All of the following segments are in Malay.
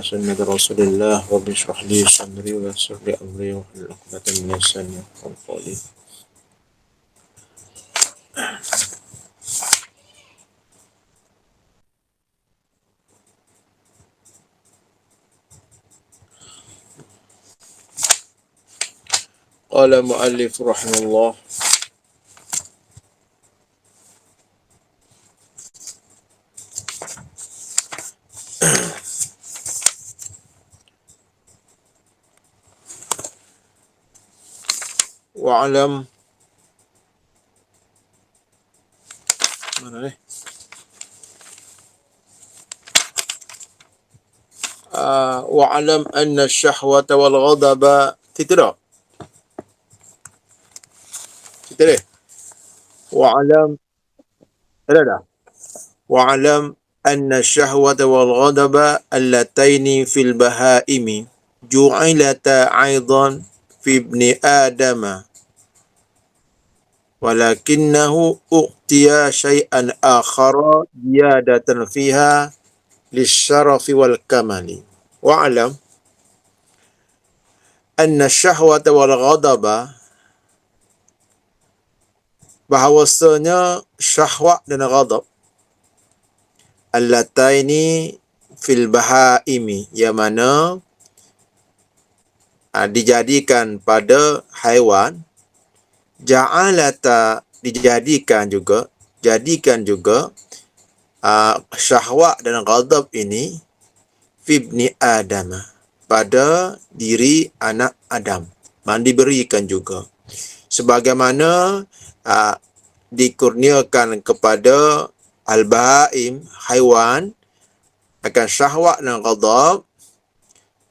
سنة رسول الله رب اشرح لي صدري ويسر لي أمري واحلل عقدة من لساني يفقهوا قولي. قال المؤلف رحمه الله: wa'alam, mana ni? Wa'alam anna syahwata wal ghadaba, tidak? Tidak. Wa'alam, ada. Wa'alam anna syahwata wal ghadaba allataini fil bahaimi ju'ilata aidan fi ibni adama walakinnahu uqtiya syai'an akhara ziyadatan fiha lisyarafi wal kamali. Wa'alam anna syahwata wal ghadaba, bahawasanya syahwat dan ghadab allataini fil bahaimi, yang mana dijadikan pada haiwan, ja'alata, jadikan juga syahwat dan ghadab ini fibni Adam, pada diri anak Adam, diberikan juga sebagaimana dikurniakan kepada al-bahaim, haiwan, akan syahwat dan ghadab,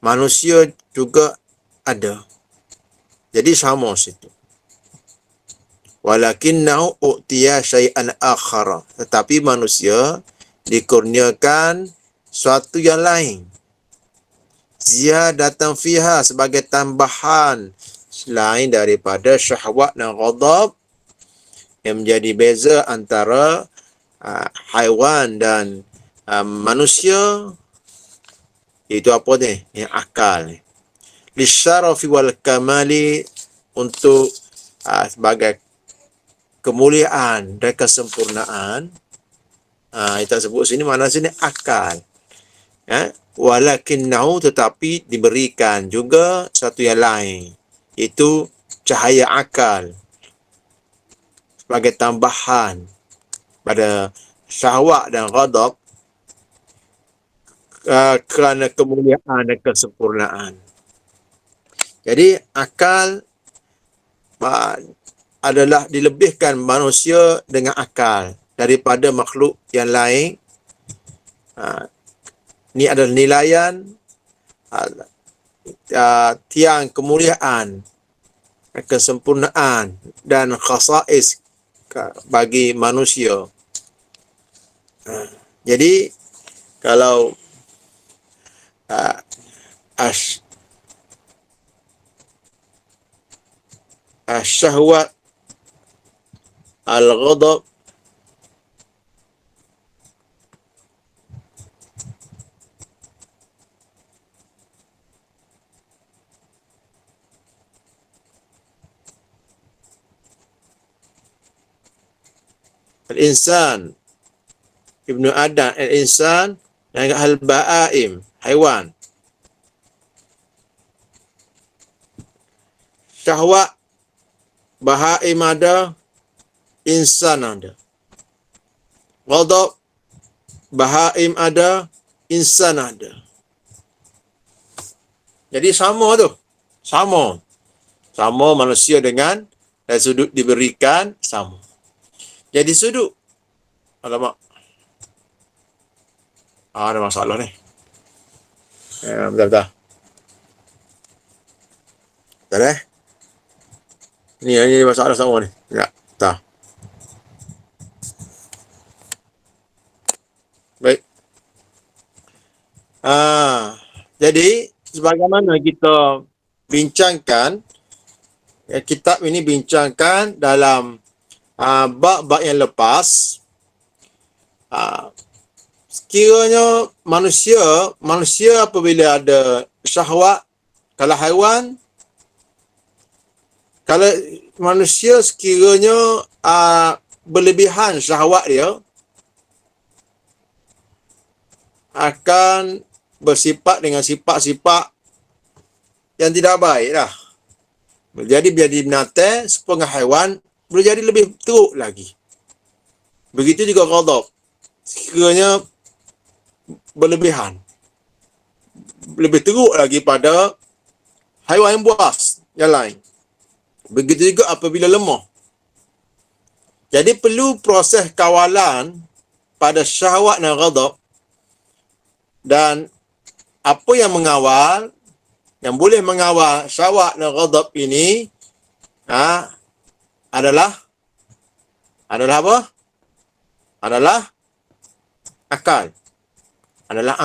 manusia juga ada. Jadi sama situ. Walakinnahu u'tiya syai'an akhara, tetapi manusia dikurniakan suatu yang lain. Ziyadatan fiha, sebagai tambahan selain daripada syahwat dan ghadab, yang menjadi beza antara haiwan dan manusia, itu apa ni? Yang akal ni. Lisyarafi wal kamali, untuk sebagai kemuliaan dan kesempurnaan. Kita sebut sini, mana sini akal. Walakinnahu, tetapi diberikan juga satu yang lain, itu cahaya akal, sebagai tambahan pada syahwat dan ghadab, kerana kemuliaan dan kesempurnaan. Jadi akal adalah dilebihkan manusia dengan akal daripada makhluk yang lain. Ini adalah nilaian tiang kemuliaan, kesempurnaan dan khasais bagi manusia. Jadi kalau syahwat, al-ghadab, al-insan, ibnu Adam, al-insan, dan al-bahaim, haiwan. Syahwat bahaim ada, insan ada. Ghadab bahaim ada, insan ada. Jadi sama tu. Sama manusia dengan dari sudut diberikan sama. Jadi sudut, alamak, ada masalah ni. Bentar. Ini masalah sama ni. Ya, tak. Baik. Jadi sebagaimana kita bincangkan, kitab ini bincangkan dalam bab-bab yang lepas, sekiranya manusia apabila ada syahwat, kalau haiwan, kalau manusia sekiranya berlebihan syahwat dia, akan bersifat dengan sifat-sifat yang tidak baik lah. Jadi binatang, setengah haiwan boleh jadi lebih teruk lagi. Begitu juga ghadab. Sekiranya berlebihan, lebih teruk lagi pada haiwan yang buas yang lain. Begitu juga apabila lemah. Jadi perlu proses kawalan pada syahwat dan ghadab. Dan apa yang mengawal, yang boleh mengawal syahwat dan ghadab ini adalah apa? Adalah akal. Adalah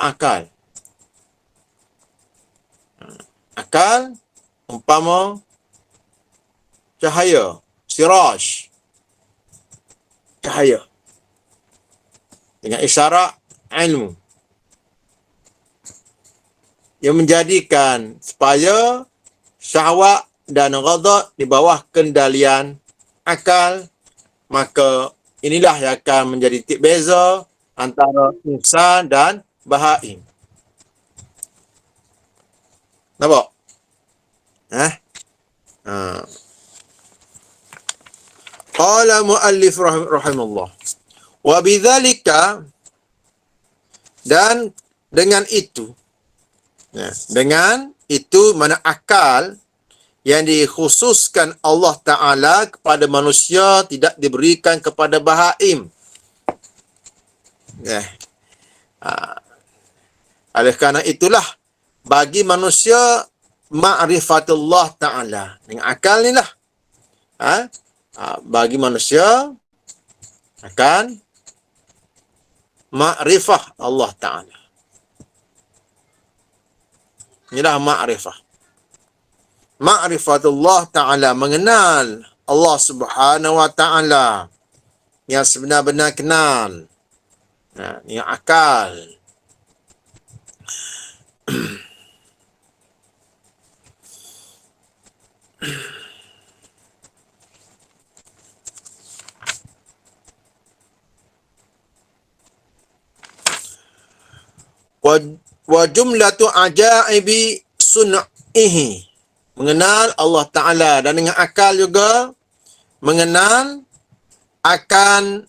akal. Akal umpama cahaya, siraj, cahaya dengan isyarat ilmu yang menjadikan supaya syahwat dan ghadab di bawah kendalian akal, maka inilah yang akan menjadi titik beza antara insan dan bahaim. Nampak? Qala muallif rahimahullah. Wa bidzalika, dan dengan itu, mana akal yang dikhususkan Allah Ta'ala kepada manusia tidak diberikan kepada bahaim. Oleh kerana itulah bagi manusia ma'rifatullah Ta'ala. Dengan akal ni lah. Bagi manusia akan ma'rifah Allah Ta'ala. Inilah ma'rifah. Ma'rifatullah Ta'ala, mengenal Allah Subhanahu Wa Ta'ala yang sebenar-benar kenal. Yang akal. Wa jumlatu ajaibi sun'ihi, mengenal Allah Ta'ala, dan dengan akal juga mengenal akan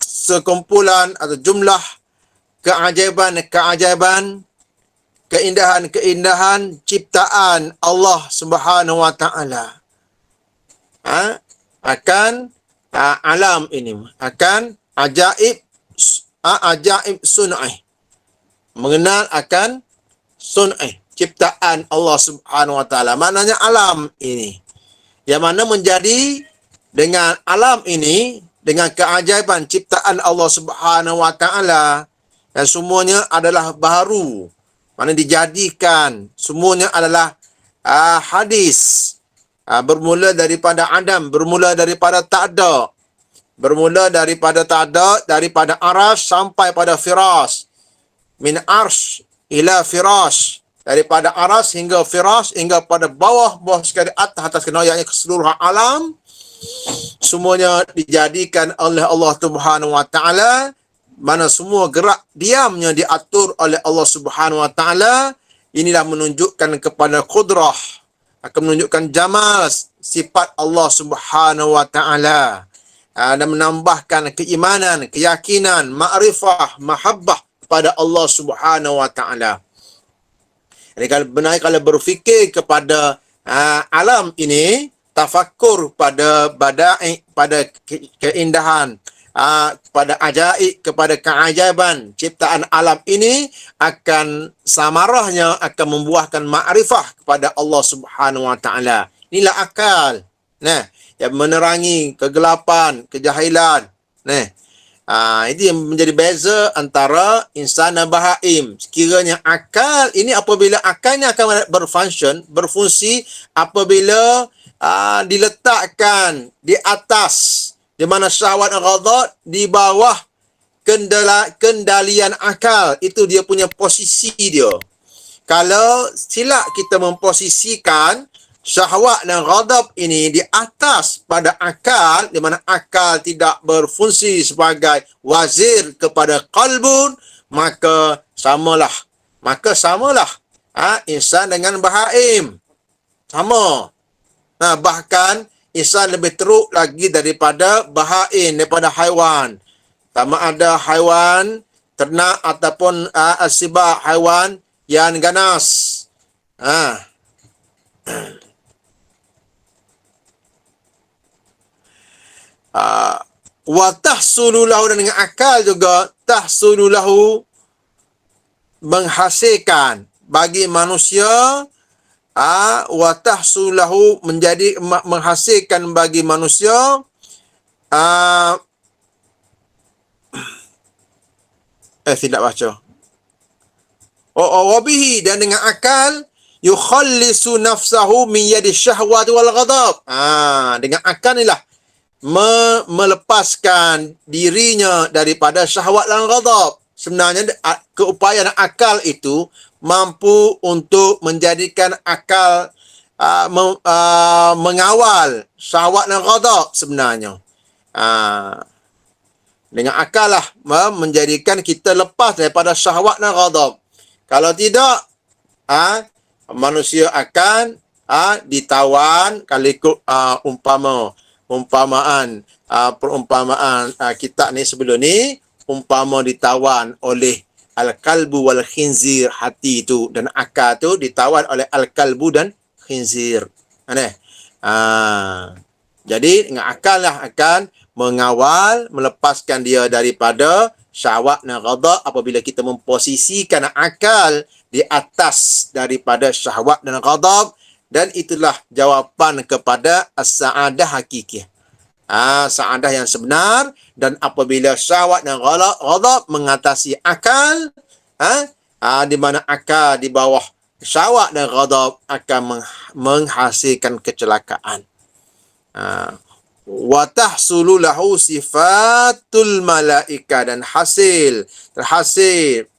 sekumpulan atau jumlah keajaiban, keindahan ciptaan Allah Subhanahu Wa Ta'ala. Akan alam ini, akan ajaib sun'ih, mengenal akan sun'ih, ciptaan Allah Subhanahu Wa Ta'ala. Maknanya alam ini, yang mana menjadi dengan alam ini, dengan keajaiban ciptaan Allah Subhanahu Wa Ta'ala, dan semuanya adalah baharu, mana dijadikan, semuanya adalah hadis, bermula daripada Adam, bermula daripada tak ada, daripada arash sampai pada firas, min arsh ila firas, daripada arash hingga firas, hingga pada bawah sekali, atas kenayanya keseluruhan alam, semuanya dijadikan oleh Allah Subhanahu Wa Ta'ala, mana semua gerak diamnya diatur oleh Allah Subhanahu Wa Ta'ala. Inilah menunjukkan kepada qudrah, akan menunjukkan jamal sifat Allah Subhanahu Wa Ta'ala, dan menambahkan keimanan, keyakinan, ma'rifah, mahabbah kepada Allah Subhanahu Wa Ta'ala. Jadi kalau berfikir kepada alam ini, tafakur pada badai, pada keindahan, pada ajaib, kepada keajaiban ciptaan alam ini, akan samarahnya akan membuahkan ma'rifah kepada Allah Subhanahu Wa Ta'ala. Inilah akal. Yang menerangi kegelapan, kejahilan. Itu yang menjadi beza antara insan dan bahaim. Sekiranya akal ini, apabila akalnya akan berfungsi apabila diletakkan di atas Di mana syahwat dan ghadab di bawah kendalian akal. Itu dia punya posisi dia. Kalau silap kita memposisikan syahwat dan ghadab ini di atas pada akal, di mana akal tidak berfungsi sebagai wazir kepada qalbun, maka samalah. Insan dengan bahaim. Sama. Nah, bahkan insan lebih teruk lagi daripada bahaim, daripada haiwan. Sama ada haiwan ternak ataupun asibah, haiwan yang ganas. Wa tahsulu lahu, dan dengan akal juga tahsulu lahu, menghasilkan bagi manusia, wa tahsulu lahu, menjadi menghasilkan bagi manusia tidak baca. Wabihi, dan dengan akal yukhallisu nafsahu min yadi syahwat wal ghadab. Dengan akal inilah melepaskan dirinya daripada syahwat dan ghadab. Sebenarnya keupayaan akal itu mampu untuk menjadikan akal mengawal syahwat dan ghadab sebenarnya. Dengan akal lah menjadikan kita lepas daripada syahwat dan ghadab. Kalau tidak, manusia akan ditawan. Kalau ikut perumpamaan kita ni sebelum ni, umpama ditawan oleh al-kalbu wal khinzir, hati itu dan akal tu ditawan oleh al-kalbu dan khinzir. Jadi dengan akal lah akan mengawal, melepaskan dia daripada syahwat dan ghadab apabila kita memposisikan akal di atas daripada syahwat dan ghadab. Dan itulah jawapan kepada as-sa'adah hakiki. Sa'adah yang sebenar. Dan apabila syahwat dan ghadab mengatasi akal, di mana akal di bawah syahwat dan ghadab akan menghasilkan kecelakaan. Wa tahsulu lahu sifatul malaika, dan terhasil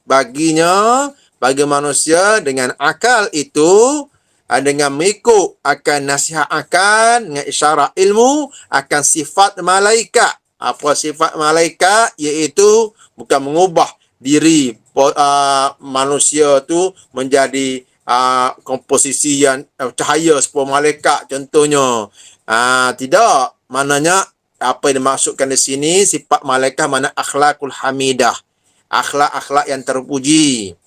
baginya, bagi manusia dengan akal itu, dengan mengikut akan nasihat akal, dengan isyarat ilmu akan sifat malaikat. Apa sifat malaikat? Iaitu bukan mengubah diri manusia tu menjadi komposisi yang cahaya seperti malaikat contohnya. Tidak. Maknanya apa yang dimaksudkan di sini, sifat malaikat mana akhlakul hamidah, akhlak-akhlak yang terpuji.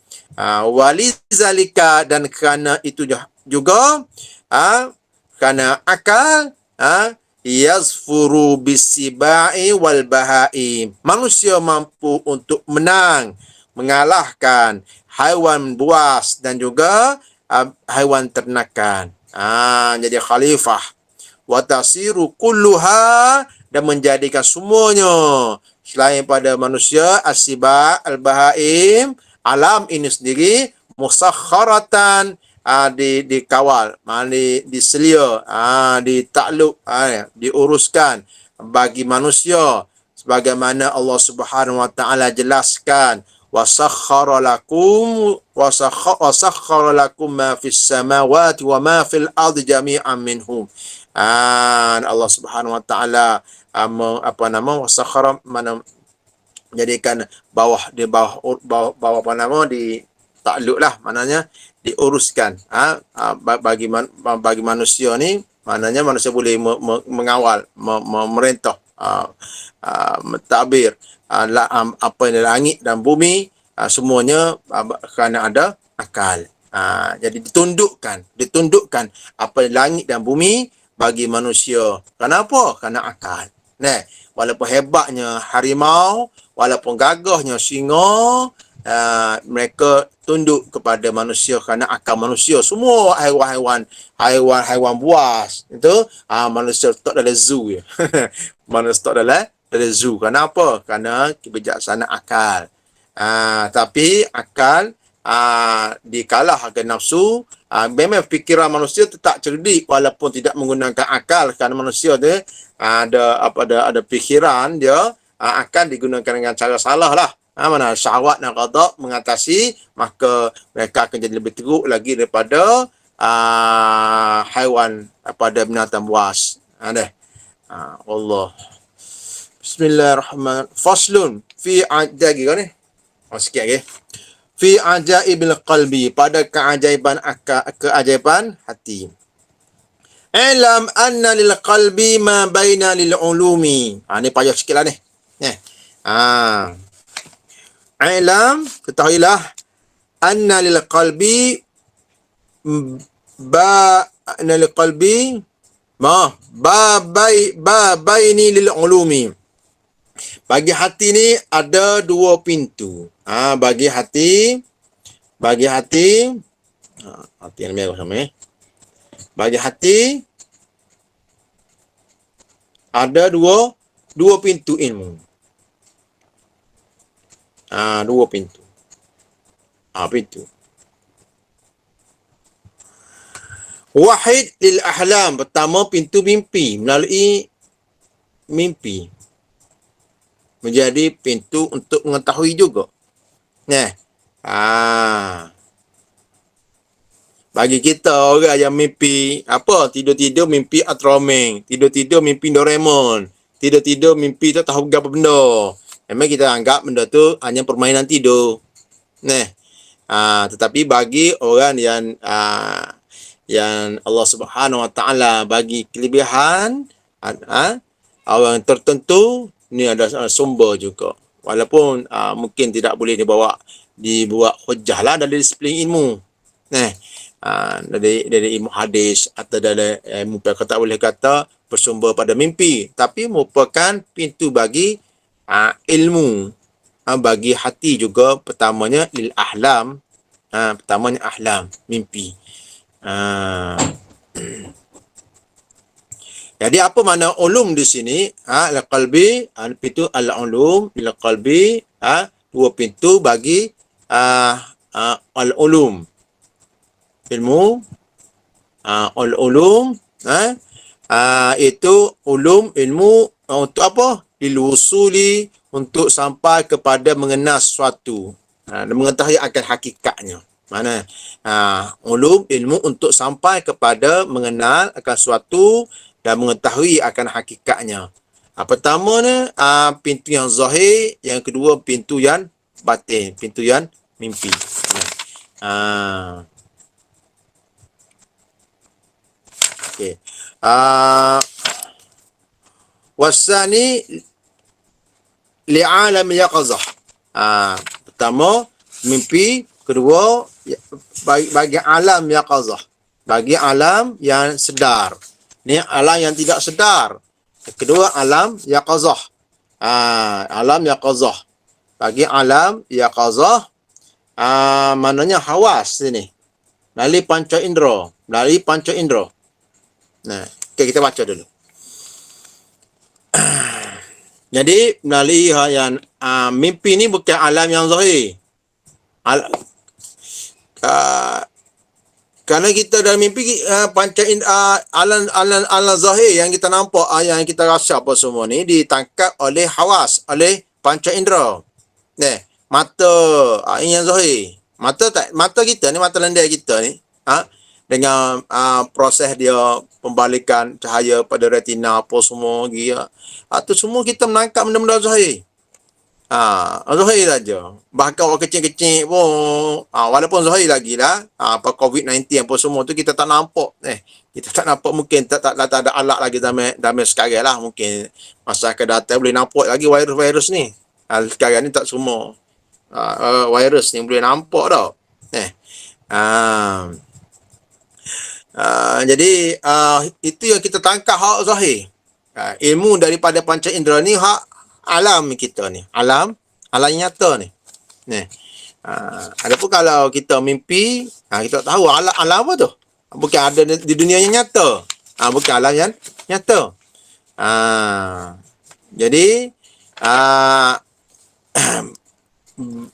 Walizalika, dan kerana itu juga kerana akal yazfuru bisibai wal bahaim, manusia mampu untuk mengalahkan haiwan buas dan juga haiwan ternakan. Jadi khalifah. Wa tasiru kulluha, dan menjadikan semuanya selain pada manusia, asiba al-bahaim, alam ini sendiri, musakharatan, dikawal, diselia, ditakluk, diuruskan bagi manusia sebagaimana Allah Subhanahu wa taala jelaskan, wasakhkhara lakum ma fis samawati wa ma fil ardi jami'an minhum. Allah Subhanahu wa taala wasakhkhara, mana menjadikan di bawah ditakluklah, maknanya diuruskan bagi manusia ni, maknanya manusia boleh mengawal, memerintah, mentadbir apa yang di langit dan bumi, semuanya kerana ada akal. Jadi ditundukkan apa yang di langit dan bumi bagi manusia. Kenapa? Kerana akal. Walaupun hebatnya harimau, walaupun gagahnya singa, mereka tunduk kepada manusia kerana akal manusia. Semua haiwan buas itu manusia letak dalam zoo je. Manusia letak dalam zoo. Kenapa? Kerana kebijaksanaan akal. Tapi akal dikalahkan nafsu. Memang fikiran manusia tetap cerdik walaupun tidak menggunakan akal, kerana manusia dia ada fikiran dia akan digunakan dengan cara salah lah. Mana syahwat dan ghadab mengatasi, maka mereka akan jadi lebih teruk lagi daripada haiwan, pada binatang buas. Allah. Bismillahirrahmanirrahim. Faslun fi lagi kan ni? Sikit lagi. Fi ajaibil qalbi, pada keajaiban hati. Alam anna lil qalbi ma baina lil ulumi. Ni payah sikitlah ni. Alam, ketahuilah, anna lil qalbi anna lil qalbi baini lil ulumi. Bagi hati ni ada dua pintu. Bagi hati yang merah sama Bagi hati ada dua pintu ilmu. Dua pintu. Pintu. Wahid lil ahlam, pertama pintu mimpi, melalui mimpi. Menjadi pintu untuk mengetahui juga. Bagi kita orang yang mimpi tidur-tidur mimpi Ultraman, tidur-tidur mimpi Doraemon, tidur-tidur mimpi tak tahu apa benda. Memang kita anggap benda tu hanya permainan tidur. Tetapi bagi orang yang Allah Subhanahu Wa Taala bagi kelebihan, orang tertentu, ni ada sumber juga. Walaupun mungkin tidak boleh dibuat hujah lah dari disiplin ilmu. Dari ilmu hadis atau dari ilmu perkata, boleh kata bersumber pada mimpi, tapi merupakan pintu bagi ilmu. Bagi hati juga, pertamanya lil ahlam, pertamanya ahlam, mimpi. Jadi apa makna ulum di sini? Al-qalbi, pintu al-ulum, al-qalbi, dua pintu bagi al-ulum. Ilmu al-ulum, itu ulum, ilmu untuk apa? Lil-wusuli, untuk sampai kepada mengenal sesuatu, dan mengetahui akan hakikatnya. Mana ulum, ilmu untuk sampai kepada mengenal akan sesuatu dan mengetahui akan hakikatnya. Pertama ni pintu yang zahir, yang kedua pintu yang batin, pintu yang mimpi. Okey. Wasani li'alam yaqazah. Pertama mimpi, kedua bagi alam yaqazah, bagi alam yang sedar. Ni alam yang tidak sedar. Kedua alam yaqazah. Alam yaqazah. Bagi alam yaqazah, maknanya hawas sini. Melalui panca indera, melalui panca indera. Okay, kita baca dulu. Jadi melalui yang mimpi ni bukan alam yang zahir. Kerana kita dalam mimpi panca alam zahir yang kita nampak, yang kita rasa apa semua ni ditangkap oleh hawas, oleh panca indera. Mata, ini yang zahir. Mata kita ni, mata landai kita ni, dengan proses dia pembalikan cahaya pada retina apa semua lagi, tu semua kita menangkap benda-benda zahir. Zahir saja. Bahkan orang kecil-kecil pun, walaupun zahir lagi lah, apa COVID-19 apa semua tu kita tak nampak. Kita tak nampak, mungkin tak ada alat lagi zaman sekarang lah. Mungkin masa akan datang boleh nampak lagi virus ni. Sekarang ni tak semua virus ni boleh nampak tau. Jadi itu yang kita tangkap hak zahir. Ilmu daripada panca indera ni hak alam kita ni, alam nyata ni. Adapun kalau kita mimpi, kita tahu alam apa tu, bukan ada di dunia yang nyata. Bukan alam yang nyata. Jadi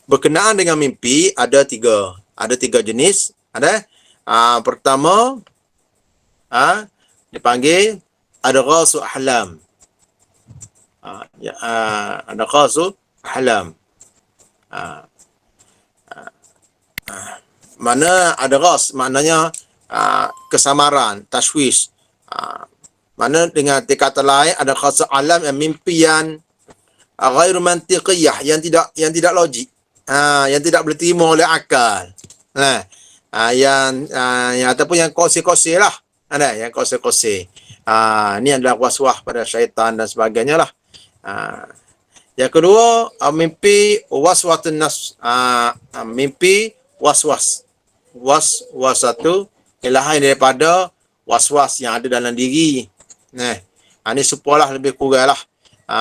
berkenaan dengan mimpi ada tiga Ada 3 jenis. Ada pertama dipanggil adghasu ahlam. Adghasu ahlam. Mana adghas maknanya kesamaran, tashwish. Mana dengan kata lain ada khasa alam yang mimpi yang ghairu mantiqiyah, yang tidak logik. Yang tidak boleh terima oleh akal. Yang ataupun yang kose-kose lah. Ada yang kose-kose. Ini adalah waswas pada syaitan dan sebagainya lah. Yang kedua, mimpi waswatun nafs. Mimpi waswas. Waswasatu ilahi daripada waswas yang ada dalam diri. Ini supalah lebih kurang lah.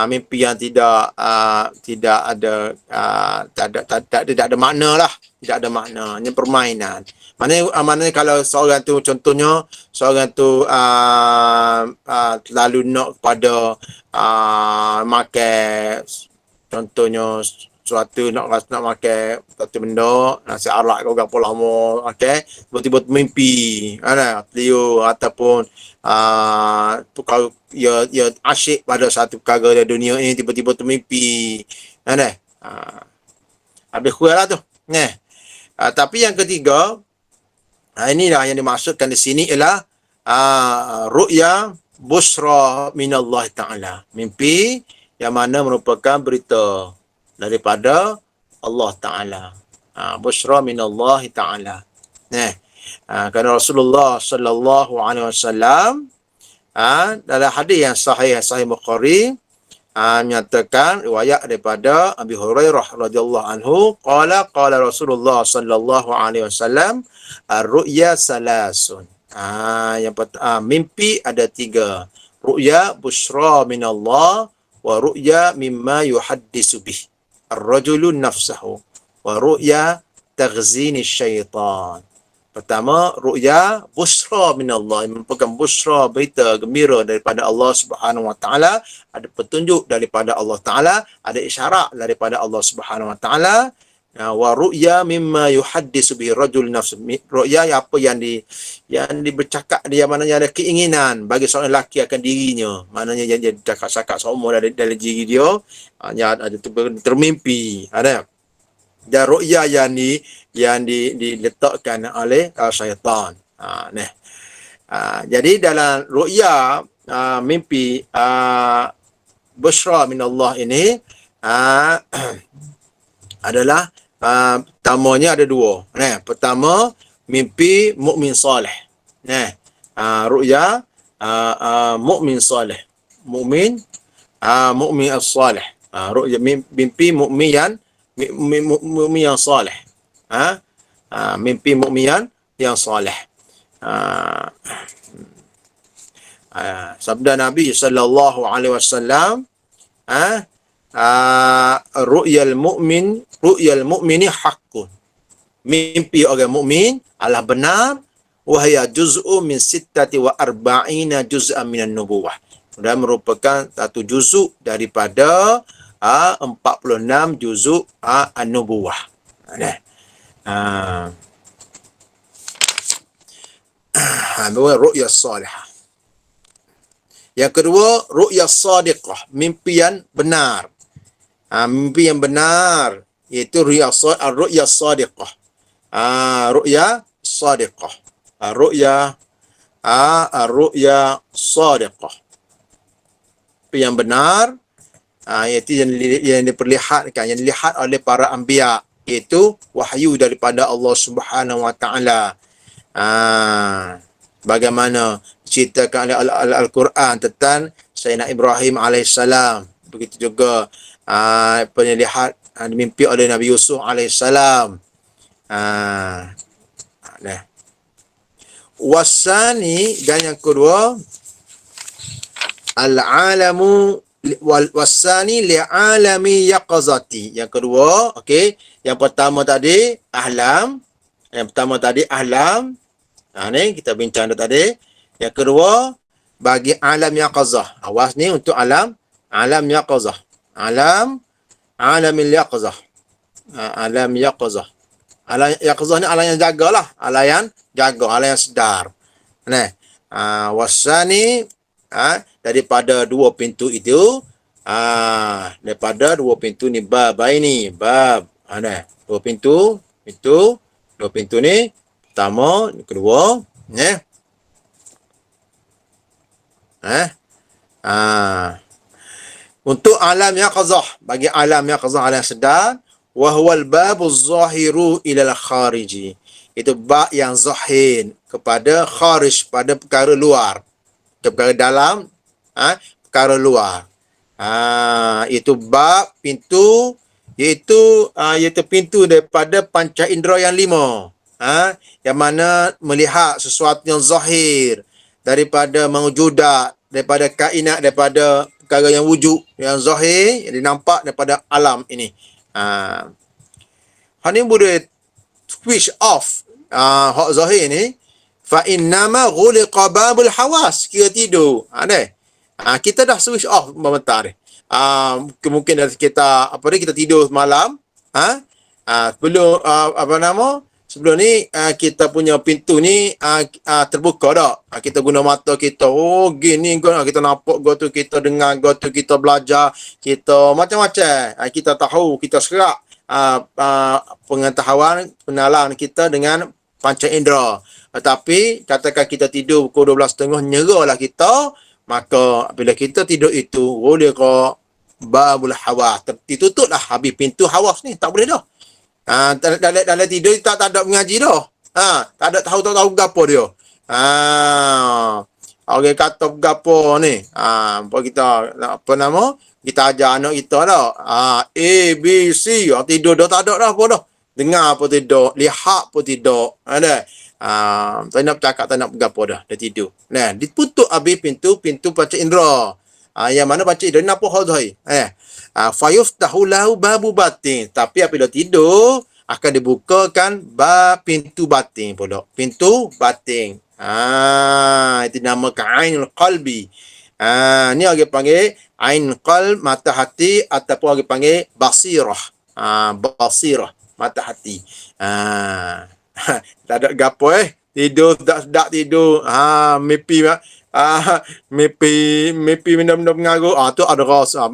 Mimpi yang tidak ada makna lah, tidak ada makna, hanya permainan. Maknanya kalau seorang tu, contohnya seorang tu terlalu nak pada makan, contohnya suatu nak makan satu benda, nasi arak ke apa lama, okey, tiba-tiba mimpi, beliau ataupun kalau ia asyik pada satu perkara di dunia ini, tiba-tiba termimpi, habis kurang lah tu. Tapi yang ketiga, inilah yang dimaksudkan di sini ialah ru'ya busra minallah ta'ala. Mimpi yang mana merupakan berita daripada Allah Ta'ala. Busra minallah Ta'ala. Kerana Rasulullah sallallahu alaihi wasallam dalam hadis yang sahih Bukhari menyatakan riwayat daripada Abi Hurairah radhiyallahu anhu, qala Rasulullah sallallahu alaihi wasallam, ar-ru'ya salasun. Yang pertama, mimpi ada 3. Ru'ya busra minallah wa ru'ya mimma yuhaddisu bih ar-rajulu nafsahu wa ru'ya taghzini syaitan. Pertama, ru'ya busra minallah, merupakan busra, berita gembira daripada Allah Subhanahu wa taala, ada petunjuk daripada Allah Taala, ada isyarat daripada Allah Subhanahu wa taala. Wa ru'ya mimma yuhaddisu bihi rajul nafs. Ru'ya apa yang bercakap dia, maknanya ada keinginan bagi seorang lelaki akan dirinya, maknanya yang dia cakap semua dari diri dia, ada termimpi, ada. Dan ru'ya yang diletakkan oleh syaitan. Jadi dalam ru'ya mimpi busra minallah ini adalah pertamanya ada 2. Pertama, mimpi mukmin soleh. Ru'ya mukmin soleh. Mukmin as-soleh. Ru'ya mimpi mukmin yang soleh. Mimpi mukmin yang soleh. Sabda Nabi sallallahu alaihi wasallam, ru'yal mu'mini haqqun. Mimpi orang mukmin adalah benar. Wahya juz'u min 46 juz'an minan nubuwah. Dan merupakan satu juzuk daripada 46 juzuk an-nubuwah. Ru'ya salihah. Yang kedua, ru'ya sadiqah, mimpi yang benar. Mimpi yang benar iaitu ru'ya sadiqah. Ru'ya sadiqah. Ru'ya sadiqah. Mimpi yang benar, iaitu yang diperlihatkan, yang dilihat oleh para anbiya, iaitu wahyu daripada Allah Subhanahu wa taala. Bagaimana ceritakan oleh Al-Quran tentang Sayyidina Ibrahim alaihissalam. Begitu juga penilihat dimimpi oleh Nabi Yusuf alaihissalam. Wasani, dan yang kedua, al-alamu wasani li'alami yaqazati. Yang kedua, okey, yang pertama tadi ahlam. Ni kita bincang tadi. Yang kedua, bagi alam yaqazah. Awas ni untuk alam yaqazah. Alamil yaqazah. Alam yaqazah. Alam yaqzah ni alam yang jagalah, alam yang jaga, alam yang sedar. Nah, wasani daripada dua pintu itu, daripada dua pintu ni bab ini, bab. Nah, dua pintu, dua pintu ni pertama, kedua, ya. Untuk alam yaqzah, bagi alam yaqzah, alam sedar, wa huwal babuz zahiru ilal khariji. Itu bab yang zahir kepada kharij, pada perkara luar. Perkara dalam, perkara luar. Itu bab pintu, iaitu pintu daripada panca indera yang 5. Yang mana melihat sesuatu yang zahir daripada mawjudat, daripada kainat, daripada perkara yang wujud, yang zahir, yang dinampak daripada alam ini. Hani boleh switch off hak zahir ni, fa innama ghuliqa babul hawas, kira tidur. Kita dah switch off bentar ni. Mungkin kita kita tidur malam, sebelum ni kita punya pintu ni terbuka dah. Kita guna mata kita, gini kita nampak gotu, kita dengar gotu, kita belajar, kita macam-macam. Kita tahu, kita serak pengetahuan, pengenalan kita dengan panca indera. Tetapi katakan kita tidur pukul 12.30, nyerahlah kita, maka bila kita tidur itu boleh ke babul hawas, ditutuplah habis pintu hawas ni, tak boleh dah. Dalam tidur tak ada mengaji dah. Tak ada tahu gapo dia. Orang kata gapo ni. Kita kita ajar anak kita dah. A B C, tidur dah tak ada dah apa dah. Dengar apa tidak, lihat apa tidak. Tak nak bercakap, tak nak gapo dah, dah tidur. Nah, ditutup habis pintu panca indera. Yang mana panca indera ni apa hal zahir? Fayuftahu lahu babu batin. Tapi apabila tidur, akan dibukakan pintu batin pula. Pintu batin. Itu namakan ainul qalbi. Ni orang panggil ain qalb, mata hati, ataupun orang panggil basirah. Basirah, mata hati. Tak ada gapo tidur tak tidur. Mimpi mimpi benda-benda mengaruh. Tu ada rasa.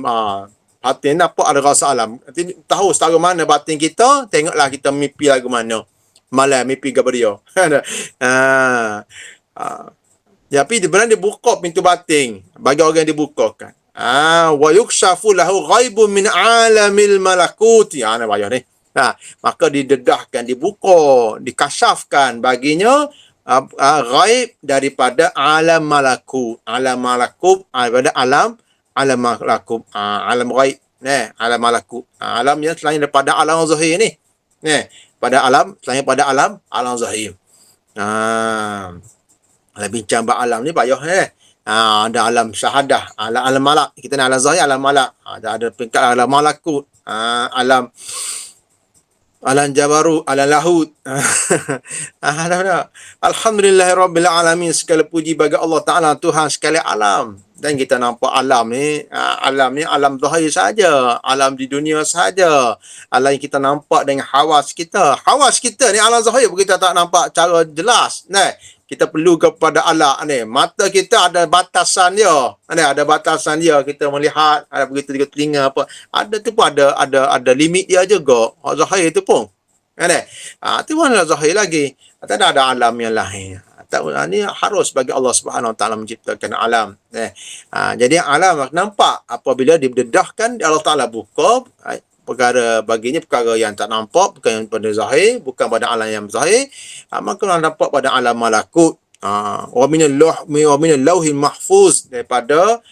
Batin apa ada rasa alam. Tahu setara mana batin kita, tengoklah kita mimpi lagu mana. Malam mimpi gapo dia. Tapi sebenarnya dibuka pintu batin bagi orang yang dibukakan. Wa yukshafu lahu ghaibun min alamil malakuti. Ana bayar ni. Maka didedahkan, dibuka, dikasyafkan baginya ghaib daripada alam malakut. Alam malakut daripada alam malakut. Alam ghaib. Alam malakut. Alam yang selain daripada alam zahir ni. Pada alam, selain pada alam zahir. Bincang bab alam ni payah ada alam syahadah, alam malak. Kita nak alam zahir, alam malak. Ada peringkat alam malakut, alam jabarut, alam lahut. Alhamdulillahirabbil alamin, segala puji bagi Allah Taala, Tuhan sekalian alam. Dan kita nampak alam ni alam zahir saja, alam di dunia saja. Alam yang kita nampak dengan hawas kita. Hawas kita ni alam zahir pun kita tak nampak cara jelas. Kita perlu kepada alat ni. Mata kita ada batasan dia. Ada batasan dia. Kita melihat, ada begitu juga telinga apa. Ada tu pun ada limit dia juga. Zahir tu pun. Tu mana zahir lagi. Tak ada alam yang lain. Ini harus bagi Allah Subhanahu Wa Taala menciptakan alam. Jadi alam nampak apabila didedahkan, Allah Taala buka perkara baginya, perkara yang tak nampak, perkara yang pada zahir, bukan pada alam yang zahir, maka nampak pada alam malakut. Wa minal lauhil mahfuz, daripada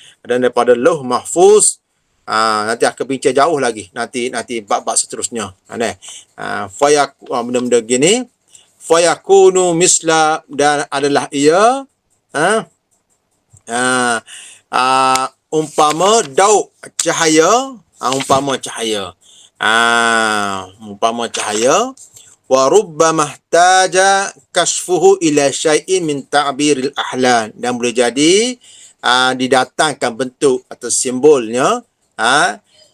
lauh mahfuz. Nanti akan bincang jauh lagi, nanti bab-bab seterusnya. Benda-benda gini, fayakunu misla, dan adalah ia umpama dauk cahaya, umpama cahaya wa rubbama ihtaja kasfuhu ila syai'in min ta'biril ahlan, dan boleh jadi didatangkan bentuk atau simbolnya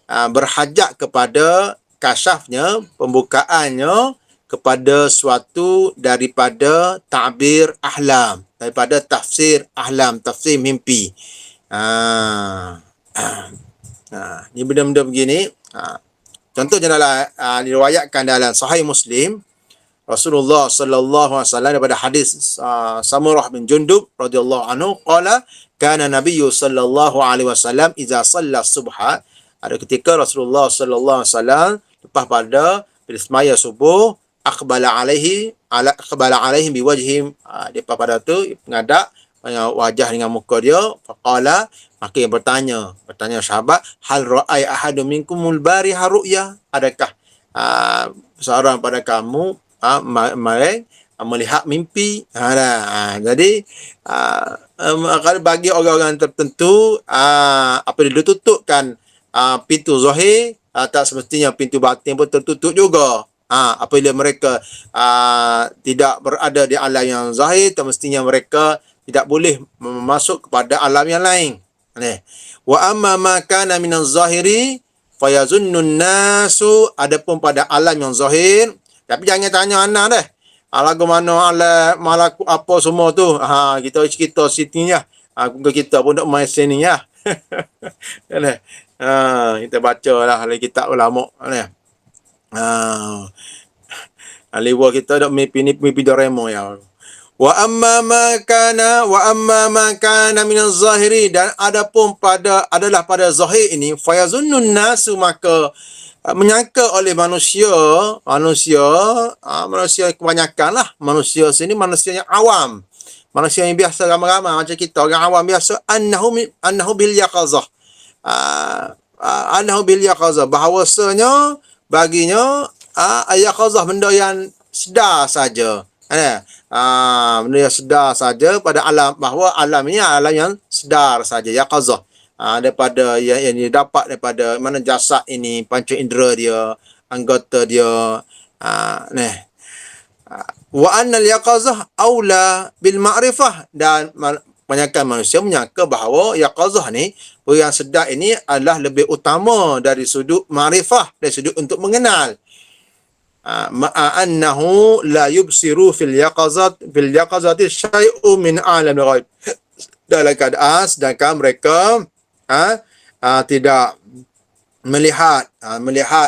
berhajat kepada kasyafnya, pembukaannya kepada suatu daripada ta'bir ahlam, daripada tafsir ahlam, tafsir mimpi. Ni benda-benda begini. Contohnya dalam diriwayatkan dalam Sahih Muslim, Rasulullah sallallahu alaihi wasallam daripada hadis Samurah bin Jundub radhiyallahu anhu qala kana Nabiyyu sallallahu alaihi wasallam idza shalla subha, ada ketika Rasulullah sallallahu alaihi wasallam lepas pada bila semaya subuh, aqbala alaihi biwajhim, depa pada tu menghadap wajah dengan muka dia, faqala, maka yang bertanya sahabat, hal ra'ai ahadum minkumul bariha ru'ya, adakah seorang pada kamu melihat mimpi? Jadi kalau bagi orang-orang tertentu, apabila ditutupkan pintu zahir, tak semestinya pintu batin pun tertutup juga. Apabila mereka tidak berada di alam yang zahir, tak mestinya mereka tidak boleh masuk kepada alam yang lain. Wa amma ma kana minaz zahiri fayazunnun nasu, adapun pada alam yang zahir, tapi jangan tanya anak dah. Lagu mana alam malaku apa semua tu. Kita sini ya. Kita pun nak main sini ya. Kita baca lah kitab ulama ni. Lewa kita dak mimpi Doraemon ya. Wa amma ma kana min az-zahiri, dan adapun adalah pada zahir ini, fayazunnun nasu, maka menyangka oleh manusia kebanyakan lah, manusia sini manusia yang awam, manusia yang biasa ramai-ramai macam kita orang awam biasa, annahu bil yaqazah, bahawasanya baginya yaqazah benda yang sedar saja. Benda yang sedar saja pada alam, bahawa alam ini alam yang sedar saja, yaqazah. Daripada yang didapat daripada mana jasad ini, panca indera dia, anggota dia. Wa annal yaqazah aula bil ma'rifah, dan kebanyakan manusia menyangka bahawa yaqazah ni, yang sedar ini adalah lebih utama dari sudut ma'rifah, dari sudut untuk mengenal. Ma'annahu la yubsiru fil yaqazati syai'un min alam ghaib, dalam keadaan sedangkan mereka tidak melihat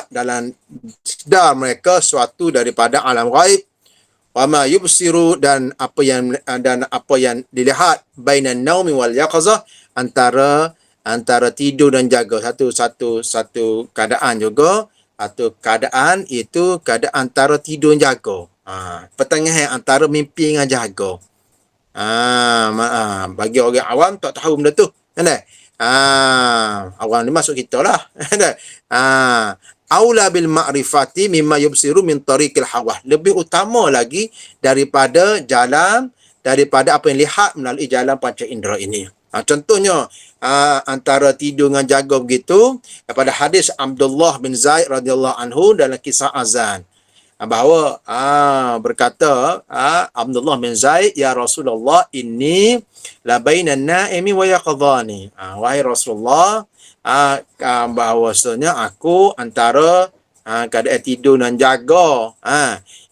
dalam sedar mereka suatu daripada alam ghaib. Wa ma yubsiru, dan apa yang dilihat, bainan naumi wal yaqazah, antara tidur dan jaga, satu keadaan juga, atau keadaan itu keadaan antara tidur dan jaga. Pertengahan antara mimpi dengan jaga. Bagi orang awam tak tahu benda tu. Awam ni masuk kita lah. Aula bil ma'rifati mimma yubsiru min tariqil hawah, lebih utama lagi daripada apa yang lihat melalui jalan panca indera ini. Contohnya antara tidur dengan jaga begitu, daripada hadis Abdullah bin Zaid radhiyallahu anhu dalam kisah azan, bahawa berkata Abdullah bin Zaid, ya Rasulullah, inni la bainan naimi wa yaqdhani. Wahai Rasulullah, bahawasanya aku antara keadaan tidur dan jaga.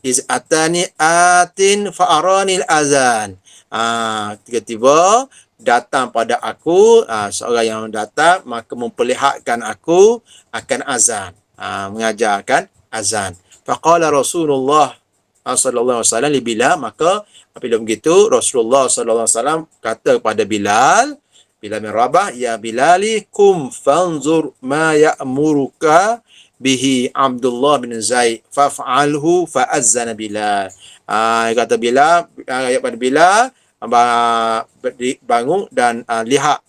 Iz atani atin fa arani al-azan. Tiba-tiba datang pada aku seorang yang datang, maka memperlihatkan aku akan azan, mengajarkan azan. Faqala Rasulullah sallallahu alaihi wasallam li Bilal, maka apabila begitu Rasulullah sallallahu alaihi wasallam kata kepada Bilal bin Rabah, ya Bilali kum fanzur ma ya'muruka bihi Abdullah bin Zaid faf'alhu fa'azzana Bilal. Kata Bilal kepada Bilal, bangun dan lihat,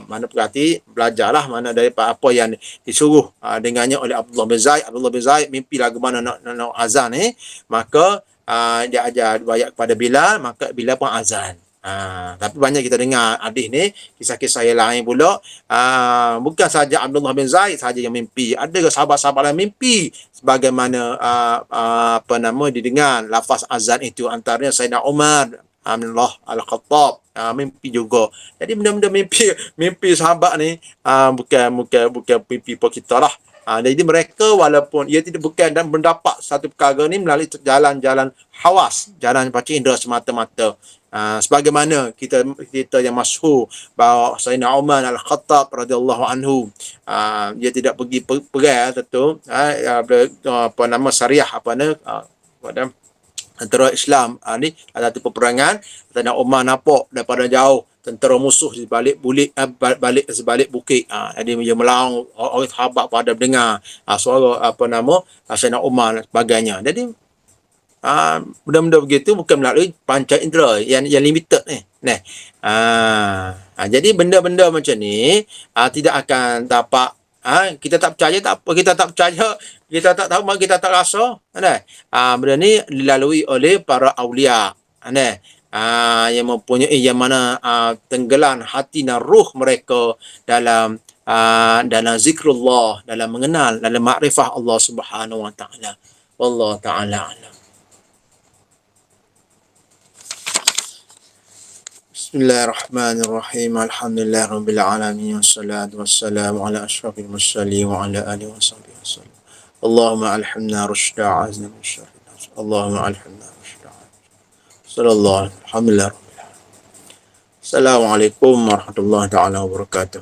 mana perhati, belajarlah mana daripada apa yang disuruh dengannya oleh Abdullah bin Zaid. Abdullah bin Zaid mimpi lagu mana nak azan maka dia ajar bayar kepada Bilal, maka Bilal pun azan. Tapi banyak kita dengar hadis ni, kisah-kisah yang lain pula, bukan saja Abdullah bin Zaid saja yang mimpi, ada sahabat-sahabat yang mimpi sebagaimana didengar lafaz azan itu, antaranya Sayyidina Umar Aminullah Al-Khattab mimpi juga. Jadi benda-benda mimpi sahabat ni bukan mimpi pun kita lah. Jadi mereka walaupun ia tidak bukan dan mendapat satu perkara ni melalui jalan-jalan hawas, jalan panca indera semata-mata. Sebagaimana kita yang masyhur bahawa Sayyidina Umar Al-Khattab radhiyallahu anhu, dia tidak pergi perang tentu, apa nama syariah pada tentera Islam ni ada satu peperangan. Sayyidina Umar nampak daripada jauh tentera musuh di sebalik bukit. Jadi dia melaung, orang sahabat pada dengar suara Sayyidina Umar dan sebagainya. Jadi benda-benda begitu bukan melalui panca indera yang limited ni. Jadi benda-benda macam ni tidak akan dapat. Kita tak percaya tak apa, kita tak percaya, kita tak tahu, kita tak rasa. Benda ni dilalui oleh para awliya. Yang mempunyai, yang mana tenggelam hati dan ruh mereka dalam zikrullah, dalam mengenal, dalam makrifah Allah Subhanahu wa taala. Wallahu taala alam. Bismillahirrahmanirrahim. Alhamdulillahirabbil alamin wassalatu wassalamu ala asyrafil mursalin wa ala alihi washabbihi wasallam. Allahumma alhimna rusyda azna min syarri nafsi. Allahumma alhimna rusyda. Sallallahu alhamdulillah. Assalamualaikum warahmatullahi taala wabarakatuh.